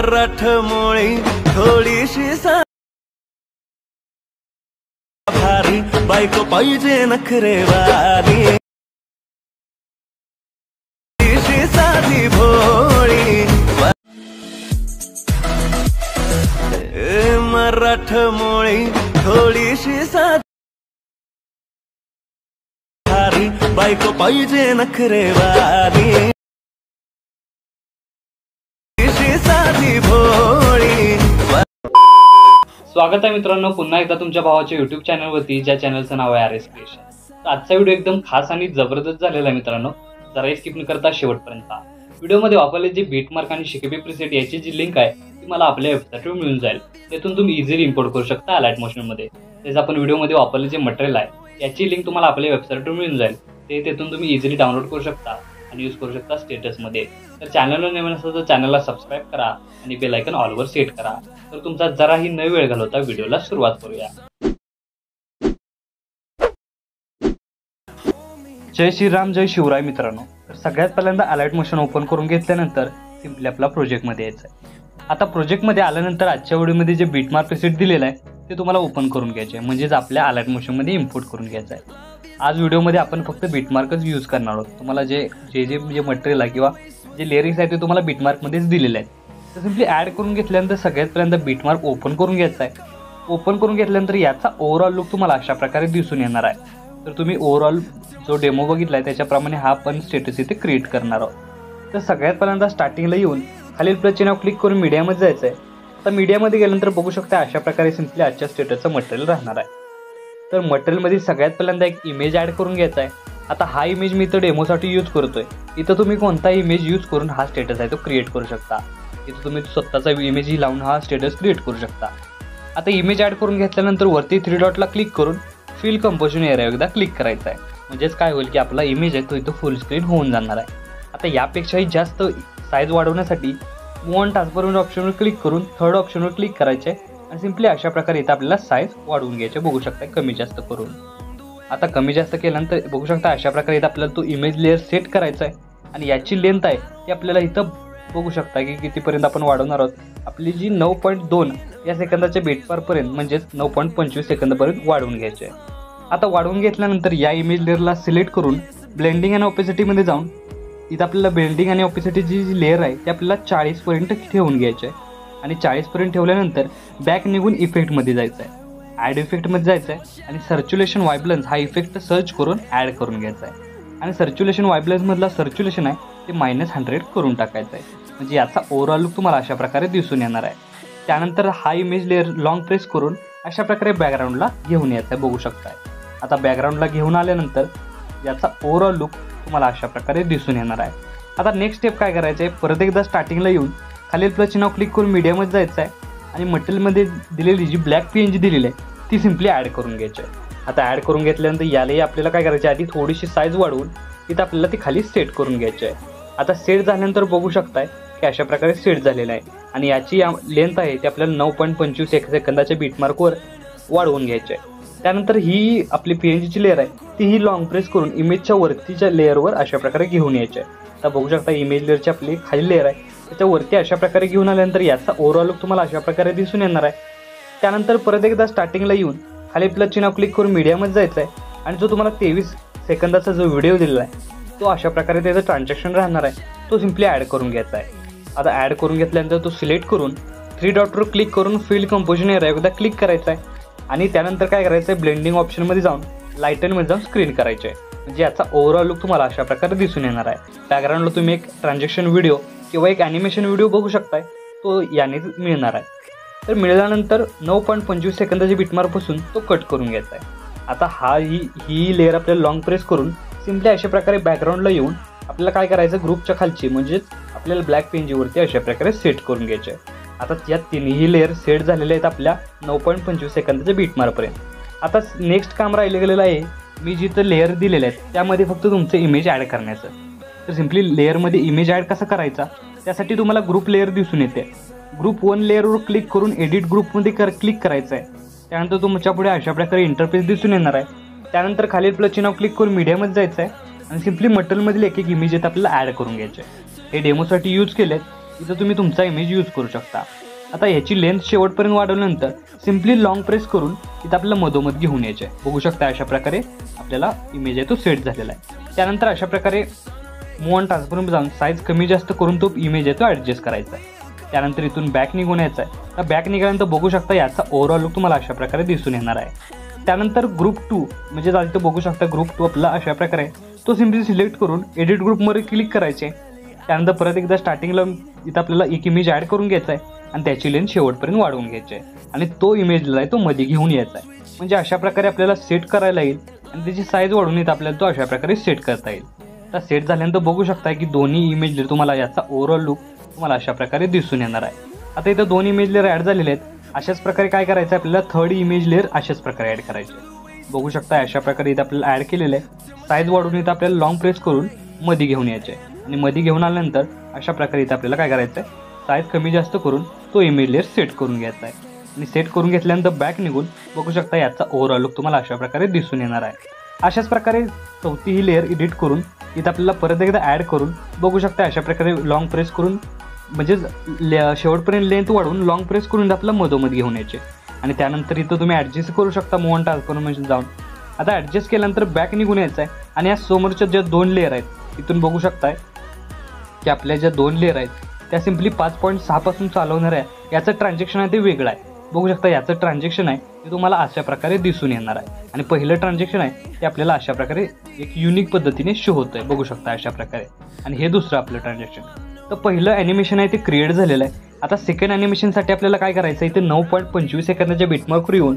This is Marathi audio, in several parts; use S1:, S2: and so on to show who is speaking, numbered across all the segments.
S1: मराठमोळी थोडीशी भारी बायको पाहिजे नखरेवाली साधी भोळी मराठमोळी थोडीशी भारी बायको पाहिजे नखरेवाली साधी भोळी।
S2: स्वागत आहे मित्रांनो पुन्हा एकदा तुमच्या भावाच्या YouTube चॅनलवरती, ज्या चॅनलचं नाव आहे RS क्रिएशन। तर आजचा व्हिडिओ एकदम खास आणि जबरदस्त झालेला आहे मित्रांनो, जरा स्किप न करता शेवटपर्यंत। व्हिडिओमध्ये वापरले जे बीटमार्क आणि शिकेबी प्रीसेट याची जी लिंक आहे ती मला आपल्या वेबसाईटवर मिळून जाईल, त्यातून तुम्ही इझिली इम्पोर्ट करू शकता अलाइट मोशनमध्ये। तेच आपण व्हिडिओमध्ये वापरले जे मटेरियल आहे याची लिंक तुम्हाला आपल्या वेबसाईटवर मिळून जाईल, तेथून तुम्ही इझिली डाउनलोड करू शकता आणि यूज करू शकता स्टेटसमध्ये। तर चॅनलला नवीन असेल तर चॅनलला सबस्क्राईब करा आणि बेल आयकॉन ऑलवर सेट करा। तर तुमचा जराही न वेळ घालवता व्हिडिओला सुरुवात करूया। जय श्रीराम जय शिवराय मित्रांनो। तर सगळ्यात पहिल्यांदा अलाइट मोशन ओपन करून घेतल्यानंतर सिंपली आपला प्रोजेक्टमध्ये यायचं आहे। आता प्रोजेक्टमध्ये आल्यानंतर आजच्या व्हिडिओमध्ये जे बीटमार्क प्रीसेट दिलेलं आहे ते तुम्हाला ओपन करून घ्यायचे आहे, म्हणजेच आपल्या अलाइट मोशनमध्ये इम्पोर्ट करून घ्यायचं आहे। आज व्हिडिओमध्ये आपण फक्त बीटमार्कच यूज करणार आहोत। तुम्हाला जे मटेरियल आहे किंवा जे लेअरिंग्स आहे ते तुम्हाला बीटमार्कमध्येच दिलेले आहेत। तर सिंपली ॲड करून घेतल्यानंतर सगळ्यात पहिल्यांदा बीटमार्क ओपन करून घ्यायचा आहे। ओपन करून घेतल्यानंतर याचा ओव्हरऑल लुक तुम्हाला अशा प्रकारे दिसून येणार आहे। तर तुम्ही ओव्हरऑल जो डेमो बघितला आहे त्याच्याप्रमाणे हा पण स्टेटस इथे क्रिएट करणार आहोत। तर सगळ्यात पहिल्यांदा स्टार्टिंगला येऊन खालील प्लसचे नाव क्लिक करून मीडियामध्ये जायचं आहे। तर मीडियामध्ये गेल्यानंतर बघू शकता अशा प्रकारे सिंपली आजच्या स्टेटसचं मटेरियल राहणार आहे। तर मटेरियलमध्ये सगळ्यात पहिल्यांदा एक इमेज ॲड करून घ्यायचा आहे। आता हा इमेज मी इथं डेमोसाठी यूज करतोय, इथं तुम्ही कोणता इमेज यूज करून हा स्टेटस आहे तो क्रिएट करू शकता। इथं तुम्ही स्वतःचा इमेजही लावून हा स्टेटस क्रिएट करू शकता। आता इमेज ॲड करून घेतल्यानंतर वरती 3 डॉटला क्लिक करून फिल कंपोजिशन एरिया एकदा क्लिक करायचा आहे, म्हणजेच काय होईल की आपला इमेज आहे तो इथं फुल स्क्रीन होऊन जाणार आहे। आता यापेक्षाही जास्त साईज वाढवण्यासाठी मूव्ह ऑन टास्कबार ऑप्शनवर क्लिक करून 3rd ऑप्शनवर क्लिक करायचे आणि सिंपली अशा प्रकारे इथं आपल्याला साईज वाढवून घ्यायचे, बघू शकता कमी जास्त करून। आता कमी जास्त केल्यानंतर बघू शकता अशा प्रकारे इथं आपल्याला तो इमेज लेअर सेट करायचा आहे आणि याची लेंथ आहे ती आपल्याला इथं बघू शकता की कितीपर्यंत आपण वाढवणार आहोत। आपली जी 9.2 या सेकंदाच्या बीटमार्कपर्यंत म्हणजेच 9.25 सेकंदापर्यंत वाढवून घ्यायचे आहे। आता वाढवून घेतल्यानंतर या इमेज लेअरला सिलेक्ट करून ब्लेंडिंग आणि ऑपेसिटीमध्ये जाऊन इथं आपल्याला ब्लेंडिंग आणि ऑपेसिटीची जी लेअर आहे ती आपल्याला 40 पर्यंत ठेवून घ्यायची आहे आणि 40 पर्यंत ठेवल्यानंतर बॅक निघून इफेक्टमध्ये जायचं आहे, ॲड इफेक्टमध्ये जायचं आहे आणि सर्च्युलेशन व्हायब्रन्स हा इफेक्ट सर्च करून ॲड करून घ्यायचा आहे आणि सर्च्युलेशन व्हायब्रन्समधला सर्च्युलेशन आहे ते -100 करून टाकायचं आहे, म्हणजे याचा ओव्हरऑल लुक तुम्हाला अशा प्रकारे दिसून येणार आहे। त्यानंतर हा इमेज लेअर लॉंग प्रेस करून अशा प्रकारे बॅकग्राऊंडला घेऊन यायचं आहे, बघू शकताय। आता बॅकग्राऊंडला घेऊन आल्यानंतर याचा ओव्हरऑल लुक तुम्हाला अशा प्रकारे दिसून येणार आहे। आता नेक्स्ट स्टेप काय करायचं आहे, परत एकदा स्टार्टिंगला येऊन खालील प्लसचे नाव क्लिक करून मीडियामध्ये जायचं आहे आणि मटेरियलमध्ये दिलेली जी ब्लॅक PNG दिलेली आहे ती सिंपली ॲड करून घ्यायची आहे। आता ॲड करून घेतल्यानंतर यालाही आपल्याला काय करायचं आहे, आधी थोडीशी साईज वाढवून तिथं आपल्याला ती खाली सेट करून घ्यायची आहे। आता सेट झाल्यानंतर बघू शकताय की अशा प्रकारे सेट झालेलं आहे आणि याची लेंथ आहे ती आपल्याला 9.25 सेकंदाच्या बीटमार्कवर वाढवून घ्यायची आहे। त्यानंतर ही आपली PNGची लेअर आहे ती ही लॉंग प्रेस करून इमेजच्या वरतीच्या लेअरवर अशा प्रकारे घेऊन यायची आहे। आता बघू शकता इमेज लेअरची आपली खाली लेअर आहे त्याच्यावरती अशा प्रकारे घेऊन आल्यानंतर याचा ओव्हरऑल लुक तुम्हाला अशा प्रकारे दिसून येणार आहे। त्यानंतर परत एकदा स्टार्टिंगला येऊन खाली प्लसचे नाव क्लिक करून मीडियामध्ये जायचं आहे आणि जो तुम्हाला 23 सेकंदाचा जो व्हिडिओ दिलेला आहे तो अशा प्रकारे त्याचं ट्रान्झॅक्शन राहणार आहे, तो सिंपली ॲड करून घ्यायचा आहे। आता ॲड करून घेतल्यानंतर तो सिलेक्ट करून 3 डॉटवर क्लिक करून फिल कंपोजिशन एरिया एकदा क्लिक करायचा आहे आणि त्यानंतर काय करायचं आहे, ब्लेंडिंग ऑप्शनमध्ये जाऊन लाईटनमध्ये जाऊन स्क्रीन करायचे आहे, म्हणजे याचा ओव्हरऑल लुक तुम्हाला अशा प्रकारे दिसून येणार आहे। बॅकग्राऊंडला तुम्ही एक ट्रान्झॅक्शन व्हिडिओ किंवा एक ॲनिमेशन व्हिडिओ बघू शकताय, तो यानेच मिळणार आहे। तर मिळाल्यानंतर 9.25 सेकंदाच्या बीटमार्कपासून तो कट करून घ्यायचा आहे। आता ही लेअर आपल्याला लॉंग प्रेस करून सिंपली अशा प्रकारे बॅकग्राऊंडला येऊन आपल्याला काय करायचं, ग्रुपच्या खालची म्हणजेच आपल्याला ब्लॅक PNGवरती अशा प्रकारे सेट करून घ्यायचे आहे। आता या तिन्ही लेअर सेट झालेले आहेत आपल्या 9.25 सेकंदाच्या बीटमार्कपर्यंत। आता नेक्स्ट काम राहिलेलं आहे, मी जिथं लेअर दिलेले आहेत त्यामध्ये फक्त तुमचं इमेज ॲड करण्याचं। तर सिंपली लेअरमध्ये इमेज ॲड कसा करायचा त्यासाठी तुम्हाला ग्रुप लेअर दिसून येते। ग्रुप 1 लेअरवर क्लिक करून एडिट ग्रुपमध्ये क्लिक करायचं आहे। त्यानंतर तुमच्या पुढे अशा प्रकारे इंटरफेस दिसून येणार आहे। त्यानंतर खालील प्लसचे नाव क्लिक करून मीडियामध्ये जायचं आहे आणि सिंपली मटेरियलमधील एक इमेज आपल्याला ॲड करून घ्यायचे आहे। हे डेमोसाठी यूज केलेत, इथं तुम्ही तुमचा इमेज यूज करू शकता. आता याची लेंथ शेवटपर्यंत वाढवल्यानंतर सिम्पली लॉंग प्रेस करून इथं आपल्याला मधोमध घेऊन यायचे. बघू शकता अशा प्रकारे आपल्याला इमेज आहे तो सेट झालेला आहे. त्यानंतर अशा प्रकारे मूव्ह ऑन ट्रान्सफॉर्म जाऊन साईज कमी जास्त करून तो इमेज आहे तो ॲडजस्ट करायचा आहे. त्यानंतर इथून बॅक निघून यायचा आहे. तर बॅक निघाल्यानंतर बघू शकता याचा ओव्हरऑल लुक तुम्हाला अशा प्रकारे दिसून येणार आहे. त्यानंतर ग्रुप 2 म्हणजे झालं तर बघू शकता ग्रुप 2 आपला अशा प्रकारे तो सिम्पली सिलेक्ट करून एडिट ग्रुपमध्ये क्लिक करायचे. त्यानंतर परत एकदा स्टार्टिंगला इथं आपल्याला एक इमेज ॲड करून घ्यायचा आहे आणि त्याची लेंथ शेवटपर्यंत वाढवून घ्यायची आहे आणि तो इमेजला आहे तो मध्ये घेऊन यायचा आहे. म्हणजे अशा प्रकारे आपल्याला सेट करायला येईल आणि त्याची साईज वाढवून येत आपल्याला तो अशा प्रकारे सेट करता येईल. तर सेट झाल्यानंतर बघू शकता की दोन्ही इमेज लेअर तुम्हाला याचा ओव्हरऑल लुक तुम्हाला अशा प्रकारे दिसून येणार आहे. आता इथं 2 इमेज लेअर ॲड झालेले आहेत. अशाच प्रकारे काय करायचं आपल्याला थर्ड इमेज लेअर अशाच प्रकारे ॲड करायचे. बघू शकता अशा प्रकारे इथं आपल्याला ॲड केलेलं आहे. साईज वाढवून इथं आपल्याला लॉंग प्रेस करून मध्ये घेऊन यायचे आणि मध्ये घेऊन आल्यानंतर अशा प्रकारे इथं आपल्याला काय करायचं आहे साईज कमी जास्त करून तो इमेज लेअर सेट करून घ्यायचा आहे. आणि सेट करून घेतल्यानंतर बॅक निघून बघू शकता याचा ओव्हरऑल लुक तुम्हाला अशा प्रकारे दिसून येणार आहे. अशाच प्रकारे चौथी ही लेअर एडिट करून इथं आपल्याला परत एकदा ॲड करून बघू शकता अशा प्रकारे लॉंग प्रेस करून म्हणजे शेवटपर्यंत लेंथ वाढवून लॉंग प्रेस करून आपल्याला मधोमध घेऊन यायचे. आणि त्यानंतर इथं तुम्ही ॲडजस्ट करू शकता मूव्ह ऑन ट्रान्सफॉर्मेशन जाऊन. आता ॲडजस्ट केल्यानंतर बॅक निघून यायचं आहे आणि या समोरच्या ज्या 2 लेअर आहेत इथून बघू शकताय की आपल्या ज्या 2 लेअर आहेत त्या सिम्पली 5.6 पासून चालवणार आहे. याचं ट्रान्झॅक्शन आहे ते वेगळं आहे. बघू शकता याचं ट्रान्झॅक्शन आहे ते तुम्हाला अशा प्रकारे दिसून येणार आहे आणि पहिलं ट्रान्झॅक्शन आहे ते आपल्याला अशा प्रकारे एक युनिक पद्धतीने शो होतं आहे. बघू शकता अशा प्रकारे. आणि हे दुसरं आपलं ट्रान्झॅक्शन. तर पहिलं ॲनिमेशन आहे ते क्रिएट झालेलं आहे. आता सेकंड ॲनिमेशनसाठी आपल्याला काय करायचं आहे इथे 9.25 सेकंदाच्या बिटमार्कवर येऊन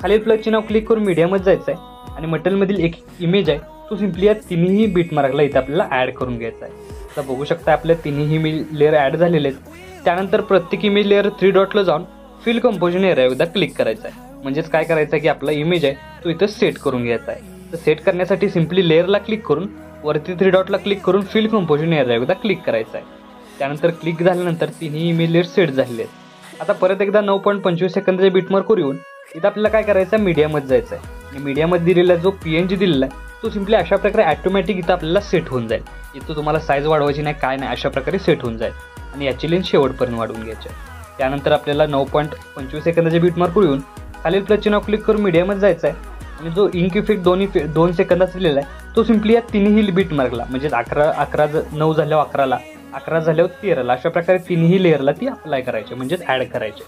S2: खाली प्लसची नाव क्लिक करून मीडियामध्ये जायचं आहे आणि मटेरियलमधील एक इमेज आहे तो सिम्पली या तिन्ही बिटमार्कला इथं आपल्याला ॲड करून घ्यायचा आहे. तर बघू शकता आपल्या तिन्ही इमेज लेअर ॲड झालेले आहेत. त्यानंतर प्रत्येक इमेज लेअर 3 डॉटला जाऊन फिल कंपोजिशन एरिया एकदा क्लिक करायचा आहे. म्हणजेच काय करायचं आहे की आपला इमेज आहे तो इथं सेट करून घ्यायचा आहे. तर सेट करण्यासाठी सिम्पली लेअरला क्लिक करून वरती 3 डॉटला क्लिक करून फिल कंपोजिशन एरिया एकदा क्लिक करायचा आहे. त्यानंतर क्लिक झाल्यानंतर तिन्ही इमेज लेअर सेट झालेले आहेत. आता परत एकदा 9.25 सेकंदाच्या बिटमार्कवर येऊन इथं आपल्याला काय करायचं आहे मीडियामध्ये जायचं आहे. आणि मीडियामध्ये दिलेला जो PNG दिलेला आहे तो सिम्पली अशा प्रकारे ॲटोमॅटिक इथं आपल्याला सेट होऊन जाईल. इथं तुम्हाला साईज वाढवायची नाही काय नाही अशा प्रकारे सेट होऊन जाईल आणि याची लेंथ शेवटपर्यंत वाढवून घ्यायची आहे. त्यानंतर आपल्याला 9.25 सेकंदाच्या बिटमार्कवर येऊन खालील प्लसची नाव क्लिक करून मीडियामध्ये जायचं आहे आणि जो इंक इफेक्ट 2 सेकंदाचा दिलेला आहे तो सिम्पली या तिन्ही बिटमार्कला म्हणजे 9 झाल्यावर 11ला 11 झाल्यावर 13ला अशा प्रकारे तिन्ही लेअरला ती अप्लाय करायचे म्हणजेच ॲड करायचे.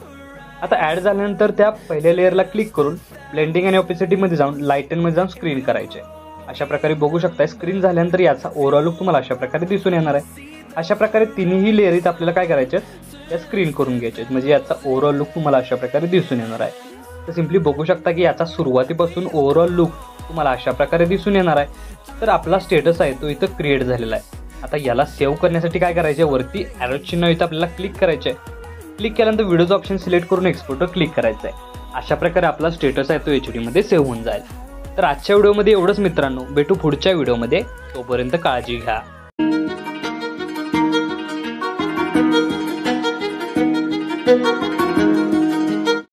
S2: आता ॲड झाल्यानंतर त्या पहिल्या लेअरला क्लिक करून ब्लेंडिंग आणि ऑपेसिटीमध्ये जाऊन लाईटनमध्ये जाऊन स्क्रीन करायचे. अशा प्रकारे बघू शकता स्क्रीन झाल्यानंतर याचा ओव्हरऑल लुक तुम्हाला अशा प्रकारे दिसून येणार आहे. अशा प्रकारे तिन्ही लेअरीत आपल्याला काय करायचे त्या स्क्रीन करून घ्यायचे म्हणजे याचा ओव्हरऑल लुक तुम्हाला अशा प्रकारे दिसून येणार आहे. तर सिम्पली बघू शकता की याचा सुरुवातीपासून ओव्हरऑल लुक तुम्हाला अशा प्रकारे दिसून येणार आहे. तर आपला स्टेटस आहे तो इथं क्रिएट झालेला आहे. आता याला सेव्ह करण्यासाठी काय करायचे वरती ॲरो चिन्ह इथं आपल्याला क्लिक करायचे आहे. क्लिक केल्यानंतर व्हिडिओचं ऑप्शन सिलेक्ट करून एक्सपोर्टवर क्लिक करायचं आहे. अशा प्रकारे आपला स्टेटस आहे तो HD मध्ये सेव्ह होऊन जाईल. तर आजच्या व्हिडिओमध्ये एवढंच मित्रांनो. भेटू पुढच्या व्हिडिओमध्ये. तोपर्यंत काळजी घ्या.